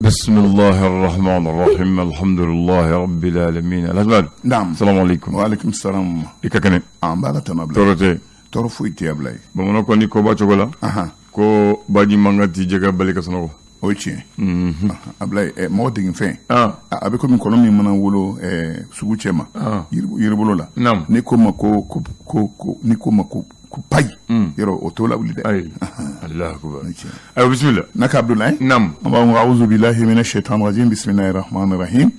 بسم الله الرحمن الرحيم الحمد لله رب العالمين الأجمل. نعم. السلام عليكم. وعليكم السلام. إكاكني. بارا تنابلا. تورتي. تورفويتي أبلاي. بمنا كوني كوبا تشوكولا. كو باجي مانغاتي جاكا بالك سنو. Oichi. Ablay mo digin fe. Abe ko min kolon min mana wolo sugu chema. Yiribolo la. Ni ko mako ni ko mako ku pay. Yero otola wulide. Ay. Allah akbar. Ay bismillah. Naka Abdoulaye. Nam. A'udhu billahi minash shaitanir rajim. Bismillahir rahmanir rahim.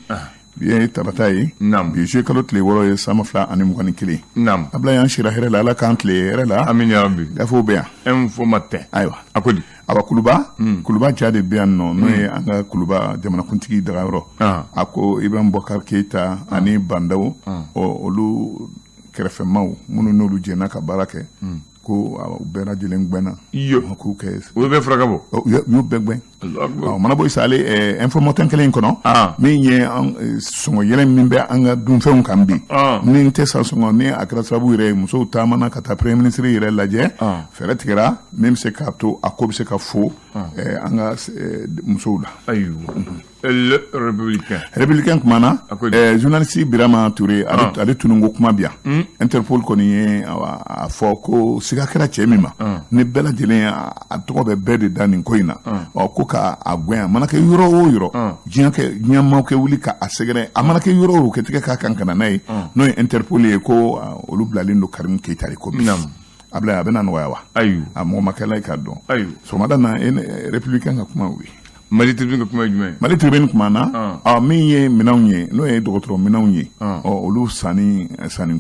Bien tabatai. Nam. Bi je kalot le woro sama fla ani mugani kili. Nam. Ablaye an shira hele la kant le hele la. Amin ya rabbi. Dafo bien. Info matin. Aywa. Akodi. Aba kuluba jade biyan no ye anga kuluba jamana kuntigi daga yoro ako Ibrahim Bokar Keita ani bandaw olu kerefemaw munu nolu jena ka barake ko bera jelen gbena ko ke o be fragabo yo begben mana boy sale information kelen kono min ye songo yelen min be anga dum feun kambi min te sa songo ne akra sabu re muso tamana kata premier ministre ire laje feretkira même se kapto akob se ka fo anga muso la ayu le républicain kumana journaliste Birama Touré ale tunungo kuma biya Interpol koni a fo ko siga kera chemima ne bela jelen a to be bed danin koina ko ka agwen manake yuro o yuro jinya ma ke wuli ka asegere amanake yuro ke tike ka kankana nay no Interpol ko olu blalindo Karim Keita ko abla abena no yawa ayu amo makala ka don ayu so madana républicain ka kuma wi Mali tribune kuma jume Mali tribune kuma na min ye minanw no ye dogotoro minanw ye olu sani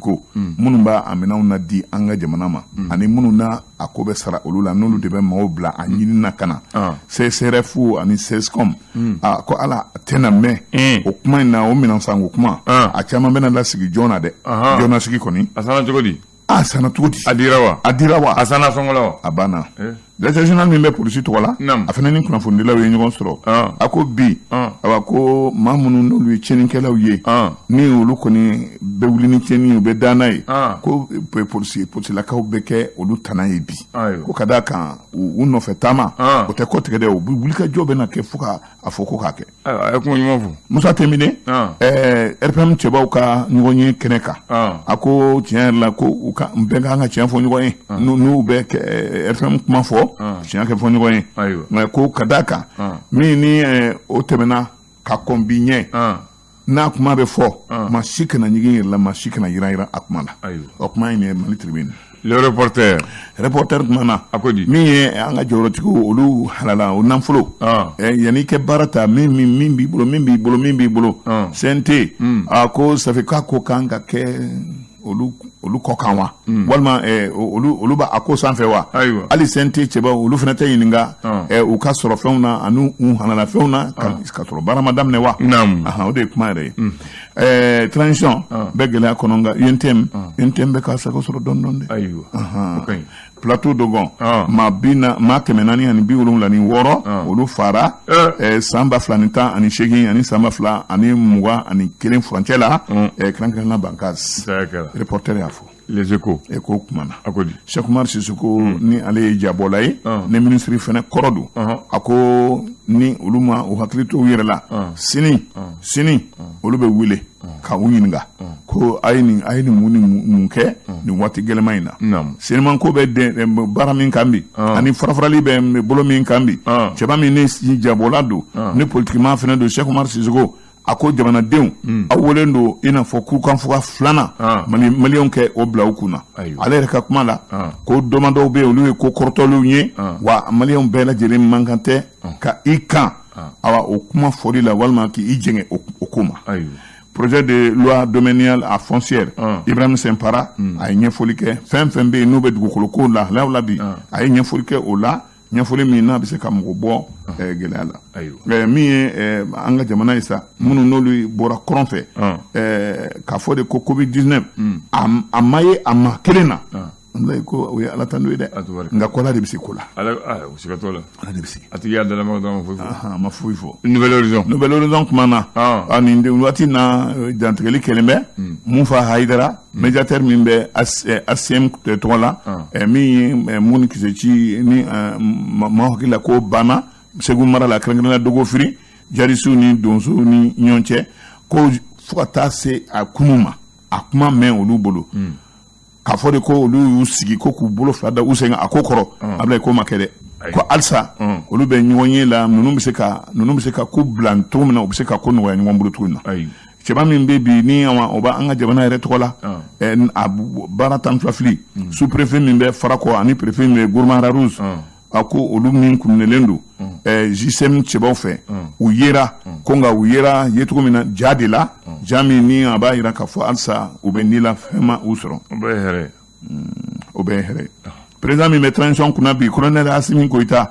ko munun ba minanw na di anga jamana ma ani munun na akobe sara olu la nolu de be maw bla anyini na kana CSRF ani CESCOM ko ala tena me o kuma na o minanw sango kuma a chama bena la sigi jona de jona sigi koni asana jogodi sana tugudi adirawa asana songolo abana Directeur général min be police to wala afena ni kuna fondila we nyon soro ako bi awako mamunu no lui cheninkela ye ni olu koni be wuli ni cheni be danai ko police la ka obeke olu tanaye bi ko kada kan unno fetama o te ko tege de o wuli ka jobe na ke fuka afoko ka ke ay ko nyimo fu musa temine RPM cheba ka ngonye keneka ako tien la ko ka mbenga nga tien fo ngonye no be RPM kuma fo chien ke fo ngonye ko kadaka mi ni o temena ka kombinye na kuma be fo ma shikana nyigi la ma shikana yira akmala o kuma ni Mali tribune le reporter mana akodi mi anga jorotiku olu halala o namfulo yani ke barata min bi bolo sente ako ça fait ko kanga ke olu kokanwa walma olu ba ako sanfɛ wa ali sente cheba olu fana ta yininga u ka sɔrɔ fɛnw na anu hanala fɛnw na ka sɔrɔ barama daminɛ wa o de kuma yɛrɛ transition bɛ gɛlɛya kɔnɔ nka UNTM bɛ ka sago sɔrɔ dɔɔni de plateau dogon ma 440 ani 76 olu fara san 2010 ani 8 ani san 2020 ani 20 ani 1 frontière la kran la bankaz reporter yafo les échos kumana akodi Cheikh Oumar Sissoko ni ale jabola ye ne ministre fene korodu ako ni uluma o haklito yirela sini olu be wile ka wunyinga ko ayini munke ni wati gelemaina sinman ko be de baramin kambi ani farafrali be bolo min kambi cheba mi ne jabola do ne politiquement fene do Cheikh Oumar Sissoko ako jamana denw awolendo ina fo ku kan fuka flana malion ke obla ukuna ale ka kuma la ko domando be olu ko kortolu nye wa malion be la jere mangante ka ikan awa o kuma fori la walma ki ijenge okuma projet de loi domaniale à foncière Ibrahim Sempara a nyefoli ke fem be no be dugukolo ko la bi a nyefoli ke o la nyafole mi na be se ka mo bo gelala mi anga jamana isa munu nolu bora kronfe ka fo de covid-19 amaye amakelena ndai ko we ala tandu de nga kola de bisikola ala usikatola ala de bisi ati ya dala ma do ma fuifo nouvelle horizon kumana ani de wati na d'entrer kelembe mufa haidara médiateur mimbe ACM to la mi mun kisechi ni ma hokila ko bana segu mara la krangana dogo firi jarisu ni donso ni ɲɔgɔn cɛ ko fo ka taa se a kunu ma a kuma mɛn olu bolo k'a fɔ de ko olu y'u sigi ko k'u bolo fila da u sen a ko kɔrɔ Ablaye ko ma kɛ dɛ ko halisa olu bɛ ɲɔgɔn ye la ninnu bɛ se ka ko bila cogo min na u bɛ se ka ko nɔgɔya ɲɔgɔn bolo cogo min na cɛba min bɛ bi ni o b'an ka jamana yɛrɛ tɔgɔ la a baara tan fila fili sous-préfet min bɛ Farakɔ ani préfet min bɛ Gourmara Rouge a ko olu min kununelen don JCM cɛbaw fɛ u yera ko nka u yera yecogo min na ja de la ja min ni a b'a yira k'a fɔ halisa u bɛ ni la fɛn ma u sɔrɔ o bɛ hɛrɛ président min bɛ transition kunna bi colonel Asimi Goïta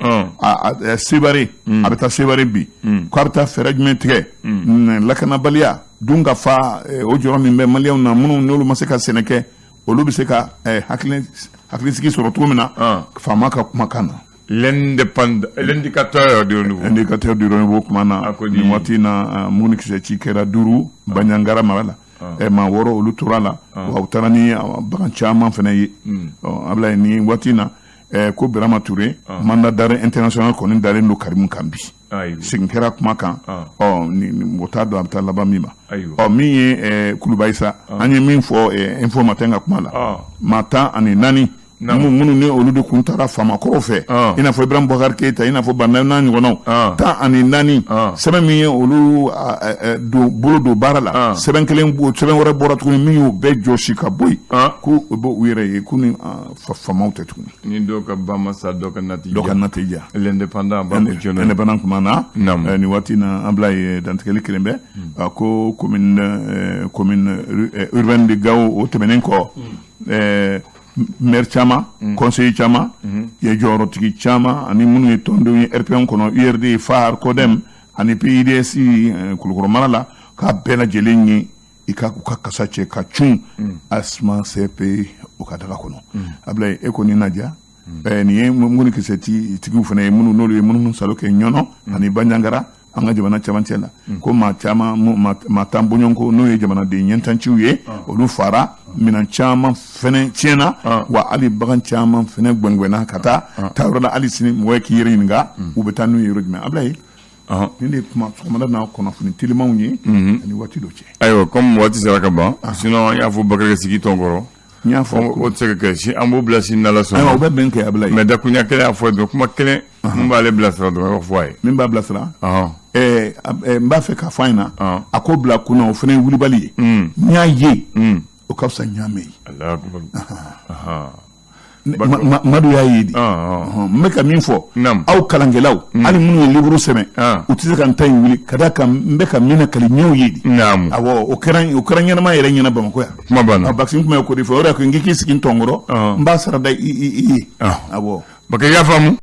Sévaré a bɛ taa Sévaré bi ko a bɛ taa fɛɛrɛ jumɛn tigɛ lakanabaliya dun ka fa o jɔyɔrɔ min bɛ maliyɛnw na minnu n'olu ma se ka sɛnɛ kɛ olu bɛ se ka hakilisigi sɔrɔ cogo min na faama ka kumakan na l'indicateur du renouveau kuma na nin waati in na Munikisɛ ci kɛra 5 Baɲangara mara la maa 6 olu tora la wa u taara ni bagan caman fana ye Ablaye ni waati in na ko Birama Touré mandat d'arrêt international kɔni dalen don Karimu kan bi segin kɛra kuma kan o t'a dɔn a bɛ taa laban min ma min ye Kulubayi sa an ye min fɔ info matin ka kuma la maa 14 minnu ni olu de kun taara Famakɔrɔ fɛ i n'a fɔ Ibrahima Boubacar Keïta i n'a fɔ Bandayi n'a ɲɔgɔnnaw 14 sɛbɛn min ye olu bolo don baara la sɛbɛn wɛrɛ bɔra tuguni min y'o bɛɛ jɔsi ka bɔ yen ko u bɛ u yɛrɛ ye ko ni famaw tɛ tuguni ni dɔw ka ba ma sa dɔw ka natija l'indépendant kuma na ni waati na Ablaye dantigɛli kelen bɛ ko commune urbaine de Gao o tɛmɛnen kɔ maire caman conseiller caman ye jɔyɔrɔtigi caman ani minnu ye tɔndenw ye RPM kɔnɔ URD FAR CODEM ani PIDS Kulukɔrɔ mara la k'a bɛɛ lajɛlen ye u ka kasa cɛ ka cun ASMA CP u ka daga kɔnɔ Ablaye e kɔni naja nin ye Munikisɛ tigiw fana ye n'olu ye minnu salo kɛ ɲɔnɔ ani Baɲangara an ka jamana camancɛ la ko maa caman maa tan bɔɲɔgɔnko n'o ye jamanaden ɲɛntanciw ye olu fara minɛn caman fɛnɛ tiɲɛna wa hali bagan caman fɛnɛ gwɛngwɛnna ka taa yɔrɔ la hali sini mɔgɔ k'i yɛrɛ ɲininka u bɛ taa n'u ye yɔrɔ jumɛn Ablaye nin de kuma sɔgɔmada n'a kunnafoni telimanw ye ani waati dɔ cɛ ayiwa comme waati sera ka ban sinon an y'a fɔ Bakari sigi tɔn kɔrɔ n y'a fɔ o tɛ se ka kɛ an b'o bila sini n'Ala sɔnna o bɛ bɛn kɛ Ablaye mais dakuruɲa kelen y'a fɔ dɔrɔn kuma kelen min b'ale bilasira dɔrɔn a b'a fɔ a ye min b'a bilasira n b'a fɛ k'a fɔ a ɲɛna a ko bila kunna o fana ye wulibali ye n y'a ye o ka fisa n y'a mɛn Madu y'a ye de n bɛ ka min fɔ aw kalankɛlaw hali minnu ye livre sɛbɛn u tɛ se ka n ta in wuli ka d'a kan n bɛ ka min nakali ɲɛw ye de awɔ o kɛra ɲɛnama yɛrɛ ɲɛna Bamakɔ yan kuma banna vaccin tun bɛ k'o de fɔ o de y'a to n k'i sigi n tɔn kɔrɔ n b'a sarada i ye awɔ Bakari y'a faamu